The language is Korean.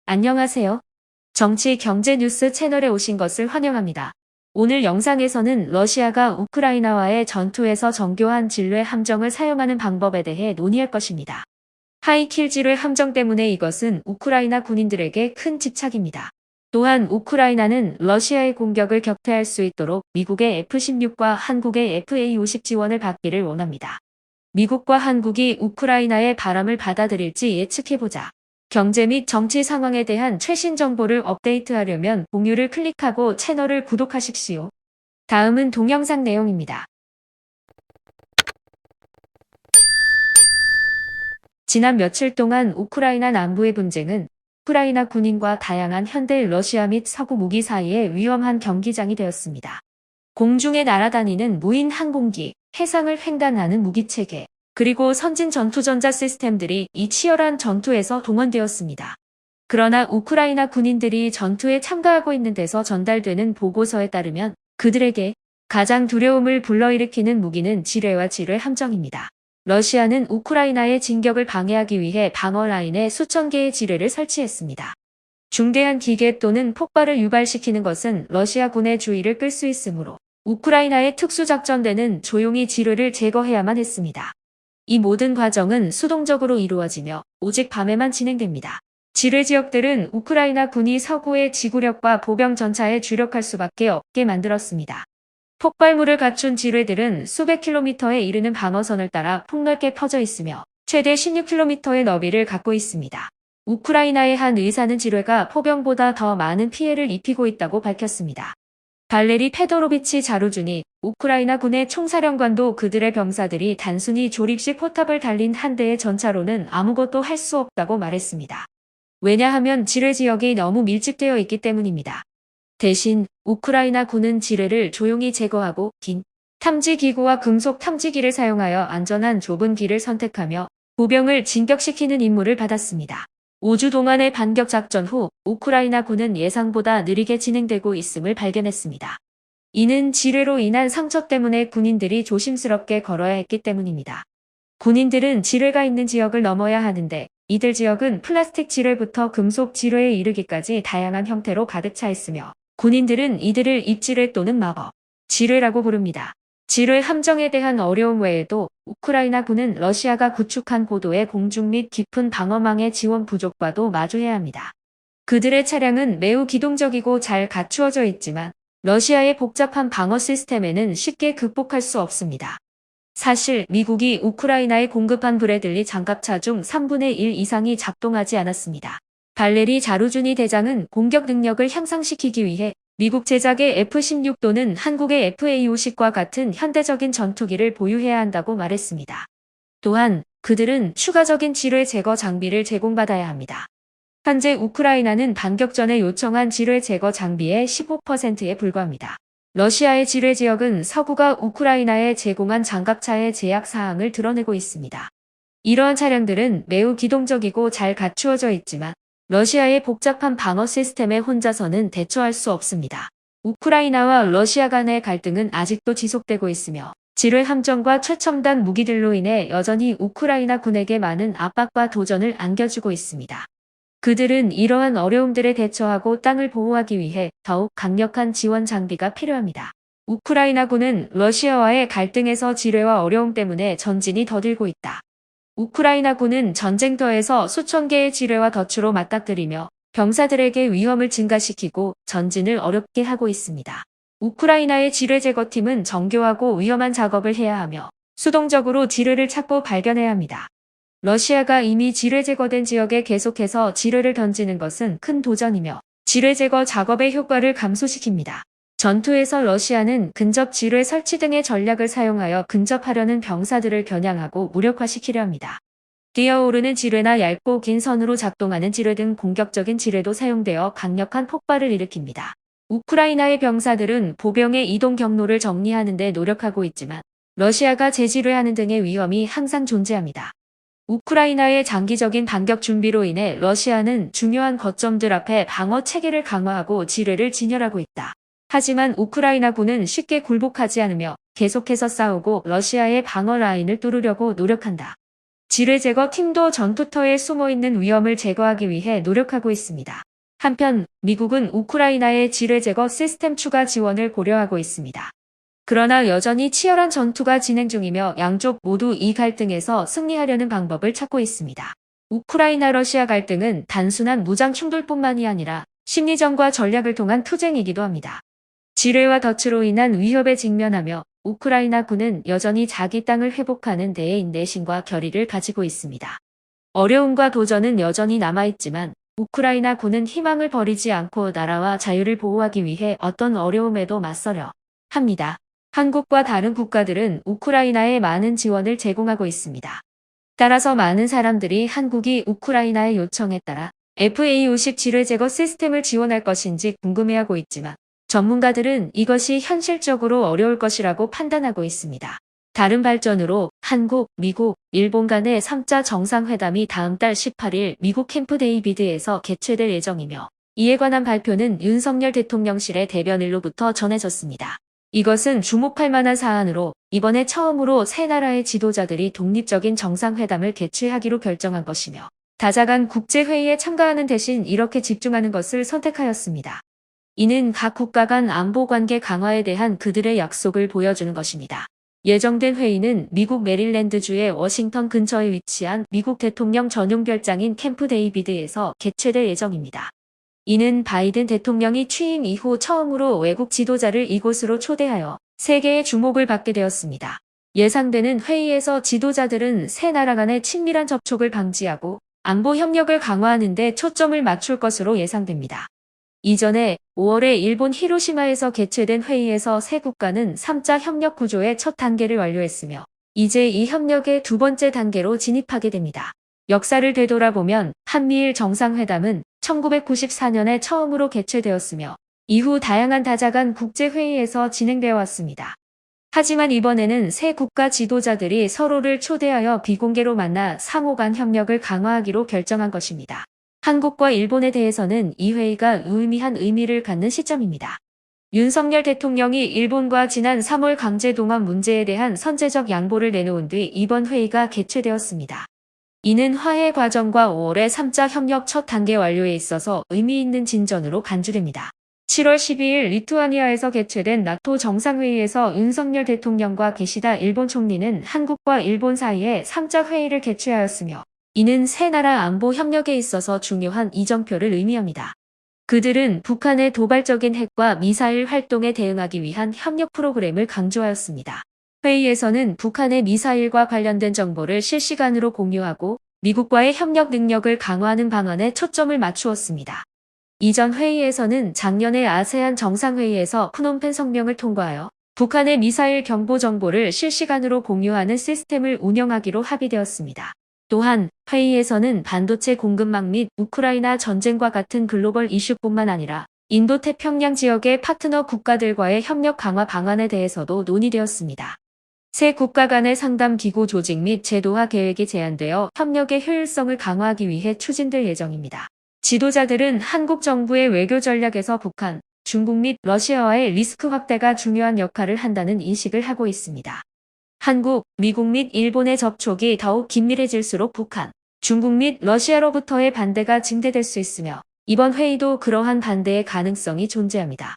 안녕하세요. 정치 경제 뉴스 채널에 오신 것을 환영합니다. 오늘 영상에서는 러시아가 우크라이나와의 전투에서 정교한 지뢰 함정을 사용하는 방법에 대해 논의할 것입니다. 하이킬 지뢰 함정 때문에 이것은 우크라이나 군인들에게 큰 집착입니다. 또한 우크라이나는 러시아의 공격을 격퇴할 수 있도록 미국의 F-16과 한국의 FA-50 지원을 받기를 원합니다. 미국과 한국이 우크라이나의 바람을 받아들일지 예측해보자. 경제 및 정치 상황에 대한 최신 정보를 업데이트하려면 공유를 클릭하고 채널을 구독하십시오. 다음은 동영상 내용입니다. 지난 며칠 동안 우크라이나 남부의 분쟁은 우크라이나 군인과 다양한 현대 러시아 및 서구 무기 사이의 위험한 경기장이 되었습니다. 공중에 날아다니는 무인 항공기, 해상을 횡단하는 무기체계, 그리고 선진 전투전자 시스템들이 이 치열한 전투에서 동원되었습니다. 그러나 우크라이나 군인들이 전투에 참가하고 있는 데서 전달되는 보고서에 따르면 그들에게 가장 두려움을 불러일으키는 무기는 지뢰와 지뢰 함정입니다. 러시아는 우크라이나의 진격을 방해하기 위해 방어 라인에 수천 개의 지뢰를 설치했습니다. 중대한 기계 또는 폭발을 유발시키는 것은 러시아군의 주의를 끌 수 있으므로 우크라이나의 특수작전대는 조용히 지뢰를 제거해야만 했습니다. 이 모든 과정은 수동적으로 이루어지며 오직 밤에만 진행됩니다. 지뢰 지역들은 우크라이나 군이 서구의 지구력과 보병 전차에 주력할 수밖에 없게 만들었습니다. 폭발물을 갖춘 지뢰들은 수백 킬로미터에 이르는 방어선을 따라 폭넓게 퍼져 있으며 최대 16킬로미터의 너비를 갖고 있습니다. 우크라이나의 한 의사는 지뢰가 포병보다 더 많은 피해를 입히고 있다고 밝혔습니다. 발레리 페도로비치 자루준이 우크라이나 군의 총사령관도 그들의 병사들이 단순히 조립식 포탑을 달린 한 대의 전차로는 아무것도 할 수 없다고 말했습니다. 왜냐하면 지뢰 지역이 너무 밀집되어 있기 때문입니다. 대신 우크라이나 군은 지뢰를 조용히 제거하고 긴 탐지기구와 금속 탐지기를 사용하여 안전한 좁은 길을 선택하며 보병을 진격시키는 임무를 받았습니다. 5주 동안의 반격 작전 후 우크라이나 군은 예상보다 느리게 진행되고 있음을 발견했습니다. 이는 지뢰로 인한 상처 때문에 군인들이 조심스럽게 걸어야 했기 때문입니다. 군인들은 지뢰가 있는 지역을 넘어야 하는데 이들 지역은 플라스틱 지뢰부터 금속 지뢰에 이르기까지 다양한 형태로 가득 차 있으며 군인들은 이들을 입지뢰 또는 마법 지뢰라고 부릅니다. 지뢰 함정에 대한 어려움 외에도 우크라이나 군은 러시아가 구축한 고도의 공중 및 깊은 방어망의 지원 부족과도 마주해야 합니다. 그들의 차량은 매우 기동적이고 잘 갖추어져 있지만 러시아의 복잡한 방어 시스템에는 쉽게 극복할 수 없습니다. 사실 미국이 우크라이나에 공급한 브래들리 장갑차 중 3분의 1 이상이 작동하지 않았습니다. 발레리 자루준이 대장은 공격 능력을 향상시키기 위해 미국 제작의 F-16 또는 한국의 FA-50과 같은 현대적인 전투기를 보유해야 한다고 말했습니다. 또한 그들은 추가적인 지뢰 제거 장비를 제공받아야 합니다. 현재 우크라이나는 반격 전에 요청한 지뢰 제거 장비의 15%에 불과합니다. 러시아의 지뢰 지역은 서구가 우크라이나에 제공한 장갑차의 제약 사항을 드러내고 있습니다. 이러한 차량들은 매우 기동적이고 잘 갖추어져 있지만 러시아의 복잡한 방어 시스템에 혼자서는 대처할 수 없습니다. 우크라이나와 러시아 간의 갈등은 아직도 지속되고 있으며 지뢰 함정과 최첨단 무기들로 인해 여전히 우크라이나 군에게 많은 압박과 도전을 안겨주고 있습니다. 그들은 이러한 어려움들에 대처하고 땅을 보호하기 위해 더욱 강력한 지원 장비가 필요합니다. 우크라이나 군은 러시아와의 갈등에서 지뢰와 어려움 때문에 전진이 더딜고 있다. 우크라이나 군은 전쟁터에서 수천 개의 지뢰와 덫으로 맞닥뜨리며 병사들에게 위험을 증가시키고 전진을 어렵게 하고 있습니다. 우크라이나의 지뢰 제거팀은 정교하고 위험한 작업을 해야 하며 수동적으로 지뢰를 찾고 발견해야 합니다. 러시아가 이미 지뢰 제거된 지역에 계속해서 지뢰를 던지는 것은 큰 도전이며 지뢰 제거 작업의 효과를 감소시킵니다. 전투에서 러시아는 근접 지뢰 설치 등의 전략을 사용하여 근접하려는 병사들을 겨냥하고 무력화시키려 합니다. 뛰어오르는 지뢰나 얇고 긴 선으로 작동하는 지뢰 등 공격적인 지뢰도 사용되어 강력한 폭발을 일으킵니다. 우크라이나의 병사들은 보병의 이동 경로를 정리하는 데 노력하고 있지만 러시아가 재지뢰하는 등의 위험이 항상 존재합니다. 우크라이나의 장기적인 반격 준비로 인해 러시아는 중요한 거점들 앞에 방어 체계를 강화하고 지뢰를 진열하고 있다. 하지만 우크라이나군은 쉽게 굴복하지 않으며 계속해서 싸우고 러시아의 방어 라인을 뚫으려고 노력한다. 지뢰 제거 팀도 전투터에 숨어있는 위험을 제거하기 위해 노력하고 있습니다. 한편 미국은 우크라이나의 지뢰 제거 시스템 추가 지원을 고려하고 있습니다. 그러나 여전히 치열한 전투가 진행 중이며 양쪽 모두 이 갈등에서 승리하려는 방법을 찾고 있습니다. 우크라이나 러시아 갈등은 단순한 무장 충돌뿐만이 아니라 심리전과 전략을 통한 투쟁이기도 합니다. 지뢰와 덫으로 인한 위협에 직면하며 우크라이나군은 여전히 자기 땅을 회복하는 데에 인내심과 결의를 가지고 있습니다. 어려움과 도전은 여전히 남아있지만 우크라이나군은 희망을 버리지 않고 나라와 자유를 보호하기 위해 어떤 어려움에도 맞서려 합니다. 한국과 다른 국가들은 우크라이나에 많은 지원을 제공하고 있습니다. 따라서 많은 사람들이 한국이 우크라이나의 요청에 따라 FA-50 지뢰 제거 시스템을 지원할 것인지 궁금해하고 있지만 전문가들은 이것이 현실적으로 어려울 것이라고 판단하고 있습니다. 다른 발전으로 한국, 미국, 일본 간의 3자 정상회담이 다음 달 18일 미국 캠프 데이비드에서 개최될 예정이며 이에 관한 발표는 윤석열 대통령실의 대변인으로부터 전해졌습니다. 이것은 주목할 만한 사안으로 이번에 처음으로 세 나라의 지도자들이 독립적인 정상회담을 개최하기로 결정한 것이며 다자간 국제회의에 참가하는 대신 이렇게 집중하는 것을 선택하였습니다. 이는 각 국가 간 안보 관계 강화에 대한 그들의 약속을 보여주는 것입니다. 예정된 회의는 미국 메릴랜드주의 워싱턴 근처에 위치한 미국 대통령 전용 별장인 캠프 데이비드에서 개최될 예정입니다. 이는 바이든 대통령이 취임 이후 처음으로 외국 지도자를 이곳으로 초대하여 세계의 주목을 받게 되었습니다. 예상되는 회의에서 지도자들은 세 나라 간의 친밀한 접촉을 방지하고 안보 협력을 강화하는 데 초점을 맞출 것으로 예상됩니다. 이전에 5월에 일본 히로시마에서 개최된 회의에서 세 국가는 3자 협력 구조의 첫 단계를 완료했으며 이제 이 협력의 두 번째 단계로 진입하게 됩니다. 역사를 되돌아보면 한미일 정상회담은 1994년에 처음으로 개최되었으며 이후 다양한 다자간 국제회의에서 진행되어 왔습니다. 하지만 이번에는 세 국가 지도자들이 서로를 초대하여 비공개로 만나 상호 간 협력을 강화하기로 결정한 것입니다. 한국과 일본에 대해서는 이 회의가 유의미한 의미를 갖는 시점입니다. 윤석열 대통령이 일본과 지난 3월 강제동원 문제에 대한 선제적 양보를 내놓은 뒤 이번 회의가 개최되었습니다. 이는 화해 과정과 5월의 3자 협력 첫 단계 완료에 있어서 의미 있는 진전으로 간주됩니다. 7월 12일 리투아니아에서 개최된 나토 정상회의에서 윤석열 대통령과 기시다 일본 총리는 한국과 일본 사이에 3자 회의를 개최하였으며 이는 세 나라 안보 협력에 있어서 중요한 이정표를 의미합니다. 그들은 북한의 도발적인 핵과 미사일 활동에 대응하기 위한 협력 프로그램을 강조하였습니다. 회의에서는 북한의 미사일과 관련된 정보를 실시간으로 공유하고 미국과의 협력 능력을 강화하는 방안에 초점을 맞추었습니다. 이전 회의에서는 작년에 아세안 정상회의에서 푸놈펜 성명을 통과하여 북한의 미사일 경보 정보를 실시간으로 공유하는 시스템을 운영하기로 합의되었습니다. 또한 회의에서는 반도체 공급망 및 우크라이나 전쟁과 같은 글로벌 이슈뿐만 아니라 인도태평양 지역의 파트너 국가들과의 협력 강화 방안에 대해서도 논의되었습니다. 세 국가 간의 상담 기구 조직 및 제도화 계획이 제안되어 협력의 효율성을 강화하기 위해 추진될 예정입니다. 지도자들은 한국 정부의 외교 전략에서 북한, 중국 및 러시아와의 리스크 확대가 중요한 역할을 한다는 인식을 하고 있습니다. 한국, 미국 및 일본의 접촉이 더욱 긴밀해질수록 북한, 중국 및 러시아로부터의 반대가 증대될 수 있으며 이번 회의도 그러한 반대의 가능성이 존재합니다.